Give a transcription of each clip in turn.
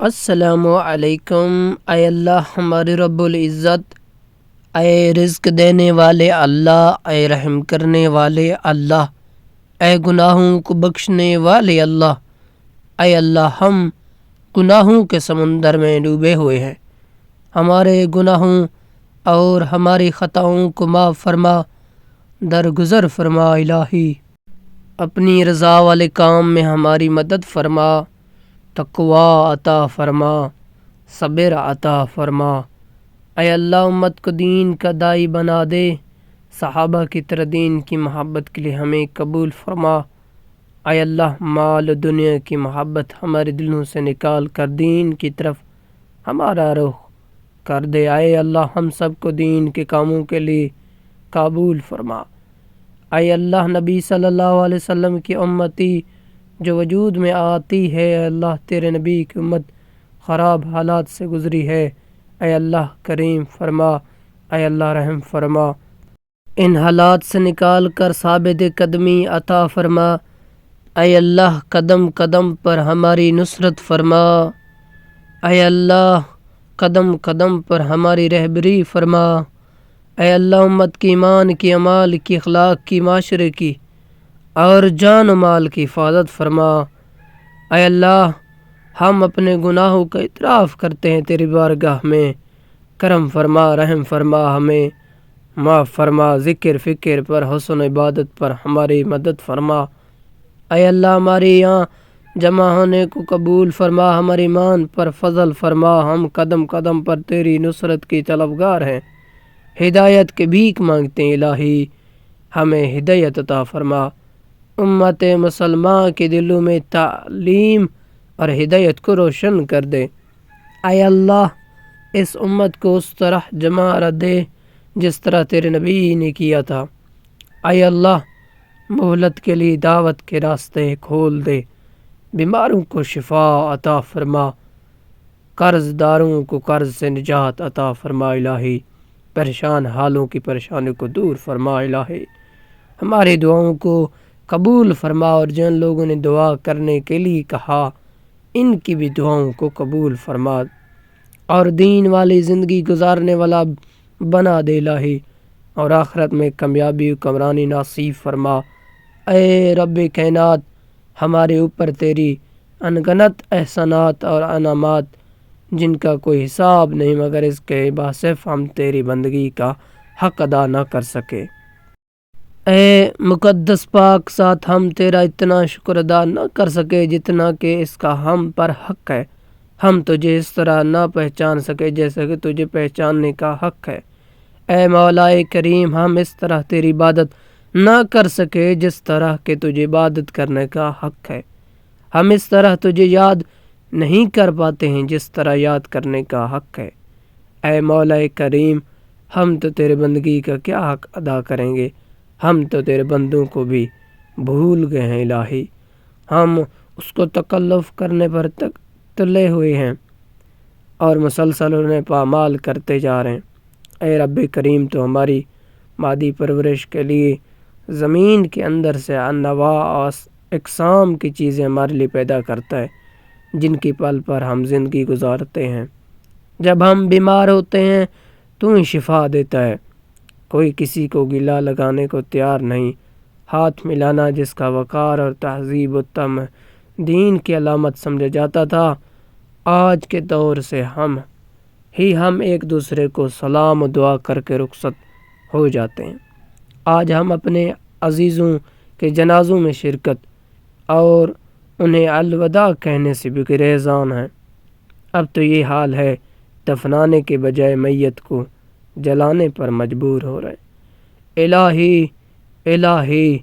السلام علیکم۔ اے اللہ ہمارے رب العزت، اے رزق دینے والے اللہ، اے رحم کرنے والے اللہ، اے گناہوں کو بخشنے والے اللہ، اے اللہ ہم گناہوں کے سمندر میں ڈوبے ہوئے ہیں۔ ہمارے گناہوں اور ہماری خطاؤں کو معاف فرما، درگزر فرما الہی۔ اپنی رضا والے کام میں ہماری مدد فرما، تقوی عطا فرما، صبر عطا فرما۔ اے اللہ امت کو دین کا داعی بنا دے، صحابہ کی طرح دین کی محبت کے لیے ہمیں قبول فرما۔ اے اللہ مال و دنیا کی محبت ہمارے دلوں سے نکال کر دین کی طرف ہمارا رخ کر دے۔ اے اللہ ہم سب کو دین کے کاموں کے لیے قبول فرما۔ اے اللہ نبی صلی اللہ علیہ وسلم کی امتی جو وجود میں آتی ہے، اے اللہ تیرے نبی کی امت خراب حالات سے گزری ہے، اے اللہ کریم فرما، اے اللہ رحم فرما، ان حالات سے نکال کر ثابت قدمی عطا فرما۔ اے اللہ قدم قدم پر ہماری نصرت فرما، اے اللہ قدم قدم پر ہماری رہبری فرما۔ اے اللہ امت کی ایمان کی، عمال کی، اخلاق کی، معاشرے کی اور جان و مال کی حفاظت فرما۔ اے اللہ ہم اپنے گناہوں کا اعتراف کرتے ہیں تیری بارگاہ میں، کرم فرما، رحم فرما، ہمیں معاف فرما، ذکر فکر پر، حسن عبادت پر ہماری مدد فرما۔ اے اللہ ہمارے یہاں جمع ہونے کو قبول فرما، ہمارے ایمان پر فضل فرما، ہم قدم قدم پر تیری نصرت کی طلبگار ہیں، ہدایت کے بھیک مانگتے ہیں الہی، ہمیں ہدایت عطا فرما۔ امت مسلمہ کے دلوں میں تعلیم اور ہدایت کو روشن کر دے۔ اے اللہ اس امت کو اس طرح جمع دے جس طرح تیرے نبی نے کیا تھا۔ اے اللہ مہلت کے لیے دعوت کے راستے کھول دے، بیماروں کو شفا عطا فرما، قرض داروں کو قرض سے نجات عطا فرما الہی، پریشان حالوں کی پریشانی کو دور فرما الہی، ہماری دعاؤں کو قبول فرما، اور جن لوگوں نے دعا کرنے کے لیے کہا ان کی بھی دعاؤں کو قبول فرما، اور دین والی زندگی گزارنے والا بنا دے الہی، اور آخرت میں کامیابی و کامرانی نصیب فرما۔ اے رب کائنات ہمارے اوپر تیری انگنت احسانات اور انعامات جن کا کوئی حساب نہیں، مگر اس کے باصف ہم تیری بندگی کا حق ادا نہ کر سکے۔ اے مقدس پاک ساتھ ہم تیرا اتنا شکر ادا نہ کر سکے جتنا کہ اس کا ہم پر حق ہے۔ ہم تجھے اس طرح نہ پہچان سکے جیسے کہ تجھے پہچاننے کا حق ہے۔ اے مولا کریم ہم اس طرح تیری عبادت نہ کر سکے جس طرح کہ تجھے عبادت کرنے کا حق ہے۔ ہم اس طرح تجھے یاد نہیں کر پاتے ہیں جس طرح یاد کرنے کا حق ہے۔ اے مولا کریم ہم تو تیرے بندگی کا کیا حق ادا کریں گے، ہم تو تیرے بندوں کو بھی بھول گئے ہیں الہی، ہم اس کو تکلف کرنے پر تک تلے ہوئے ہیں اور مسلسل انہیں پامال کرتے جا رہے ہیں۔ اے رب کریم تو ہماری مادی پرورش کے لیے زمین کے اندر سے انواع اور اقسام کی چیزیں ہمارے لیے پیدا کرتا ہے جن کی پل پر ہم زندگی گزارتے ہیں۔ جب ہم بیمار ہوتے ہیں تو ہی شفا دیتا ہے، کوئی کسی کو گلہ لگانے کو تیار نہیں۔ ہاتھ ملانا جس کا وقار اور تہذیب و دین کی علامت سمجھا جاتا تھا، آج کے دور سے ہم ایک دوسرے کو سلام و دعا کر کے رخصت ہو جاتے ہیں۔ آج ہم اپنے عزیزوں کے جنازوں میں شرکت اور انہیں الوداع کہنے سے بھی گریزان ہیں۔ اب تو یہ حال ہے، دفنانے کے بجائے میت کو جلانے پر مجبور ہو رہے۔ الہی الہی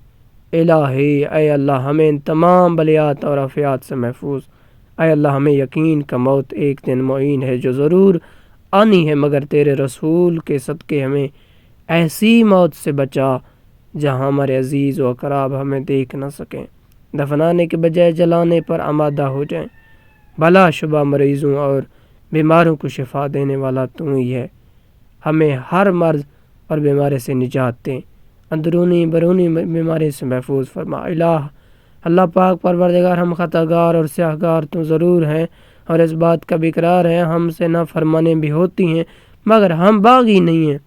الہی اے اللہ ہمیں ان تمام بلیات اور آفات سے محفوظ۔ اے اللہ ہمیں یقین کا موت ایک دن معین ہے جو ضرور آنی ہے، مگر تیرے رسول کے صدقے ہمیں ایسی موت سے بچا جہاں ہمارے عزیز و اقراب ہمیں دیکھ نہ سکیں، دفنانے کے بجائے جلانے پر آمادہ ہو جائیں۔ بلا شبہ مریضوں اور بیماروں کو شفا دینے والا تو ہی ہے، ہمیں ہر مرض اور بیماری سے نجات دیں، اندرونی بیرونی بیماری سے محفوظ فرما۔ اللہ پاک پروردگار ہم خطاگار اور سیاہگار تو ضرور ہیں، اور اس بات کا بھی اقرار ہے ہم سے نافرمانی بھی ہوتی ہیں مگر ہم باغی نہیں ہیں۔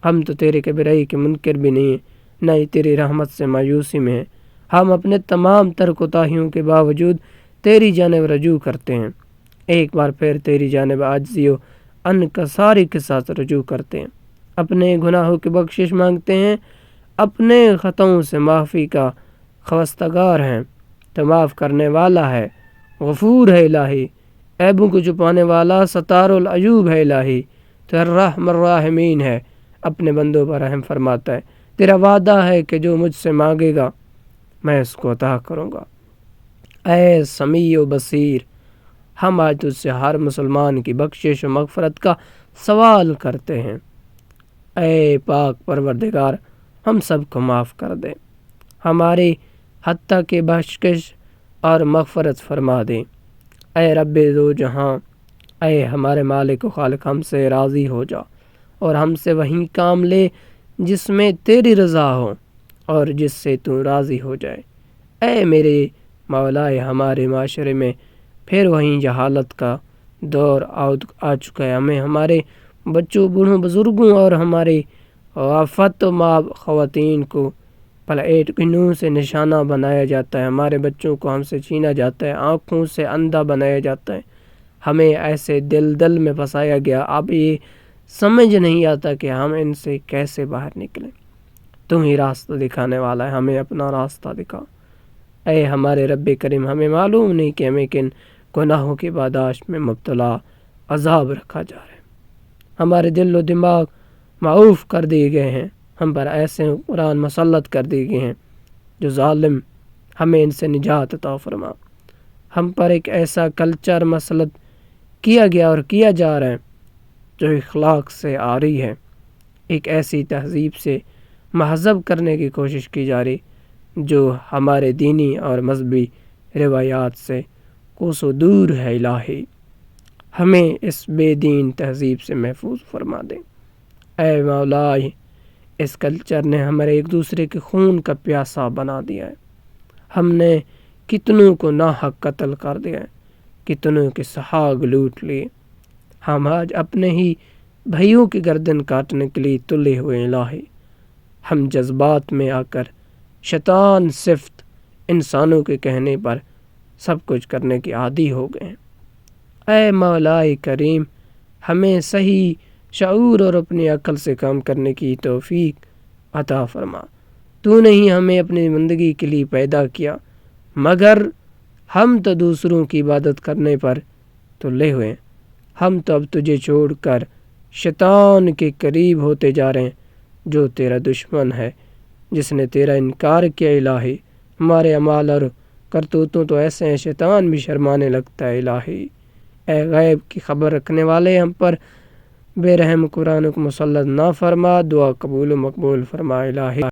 ہم تو تیرے کبریائی کے منکر بھی نہیں ہیں، نہ ہی تیری رحمت سے مایوسی میں ہیں۔ ہم اپنے تمام تر کوتاہیوں کے باوجود تیری جانب رجوع کرتے ہیں، ایک بار پھر تیری جانب عاجزی و انکساری کے ساتھ رجوع کرتے ہیں، اپنے گناہوں کی بخشش مانگتے ہیں، اپنے خطاؤں سے معافی کا خواستگار ہیں۔ تو معاف کرنے والا ہے، غفور ہے الہی، عیبوں کو چھپانے والا ستار العیوب ہے الہی، تو الرحم الراحمین ہے، اپنے بندوں پر رحم فرماتا ہے۔ تیرا وعدہ ہے کہ جو مجھ سے مانگے گا میں اس کو عطا کروں گا۔ اے سمیع و بصیر، ہم آج تجھ سے ہر مسلمان کی بخشش و مغفرت کا سوال کرتے ہیں۔ اے پاک پروردگار، ہم سب کو معاف کر دے، ہماری حتیٰ کہ بخشش اور مغفرت فرما دے۔ اے رب دو جہاں، اے ہمارے مالک و خالق، ہم سے راضی ہو جا اور ہم سے وہی کام لے جس میں تیری رضا ہو اور جس سے تو راضی ہو جائے۔ اے میرے مولائے، ہمارے معاشرے میں پھر وہیں جہالت کا دور آ چکا ہے، ہمیں ہمارے بچوں، بوڑھوں، بزرگوں اور ہمارے آفت و ماں خواتین کو پلیٹ کی نوں سے نشانہ بنایا جاتا ہے، ہمارے بچوں کو ہم سے چھینا جاتا ہے، آنکھوں سے اندھا بنایا جاتا ہے، ہمیں ایسے دل میں پھنسایا گیا۔ اب یہ سمجھ نہیں آتا کہ ہم ان سے کیسے باہر نکلیں۔ تم ہی راستہ دکھانے والا ہے، ہمیں اپنا راستہ دکھا۔ اے ہمارے رب کریم، ہمیں معلوم نہیں کہ ہمیں کن گناہوں کی پاداش میں مبتلا عذاب رکھا جا رہا ہے۔ ہمارے دل و دماغ معوف کر دیے گئے ہیں، ہم پر ایسے قرآن مسلط کر دیے گئے ہیں جو ظالم، ہمیں ان سے نجات عطا فرما۔ ہم پر ایک ایسا کلچر مسلط کیا گیا اور کیا جا رہا ہے جو اخلاق سے عاری ہے، ایک ایسی تہذیب سے مہذب کرنے کی کوشش کی جا رہی جو ہمارے دینی اور مذہبی روایات سے کوسوں دور ہے۔ الہی ہمیں اس بے دین تہذیب سے محفوظ فرما دے۔ اے مولائی، اس کلچر نے ہمارے ایک دوسرے کے خون کا پیاسا بنا دیا ہے، ہم نے کتنوں کو ناحق قتل کر دیا ہے، کتنوں کے سحاگ لوٹ لیے، ہم آج اپنے ہی بھائیوں کی گردن کاٹنے کے لیے تلے ہوئے۔ الہی ہم جذبات میں آ کر شیطان صفت انسانوں کے کہنے پر سب کچھ کرنے کے عادی ہو گئے ہیں۔ اے مولا کریم، ہمیں صحیح شعور اور اپنی عقل سے کام کرنے کی توفیق عطا فرما۔ تو نے ہی ہمیں اپنی زندگی کے لیے پیدا کیا، مگر ہم تو دوسروں کی عبادت کرنے پر تلے ہوئے ہیں۔ ہم تو اب تجھے چھوڑ کر شیطان کے قریب ہوتے جا رہے ہیں جو تیرا دشمن ہے، جس نے تیرا انکار کیا۔ الہی ہمارے اعمال اور کرتوتوں تو ایسے ہیں شیطان بھی شرمانے لگتا ہے۔ الہی اے غیب کی خبر رکھنے والے، ہم پر بے رحم قرآن کو مسلط نہ فرما، دعا قبول و مقبول فرما۔ الہی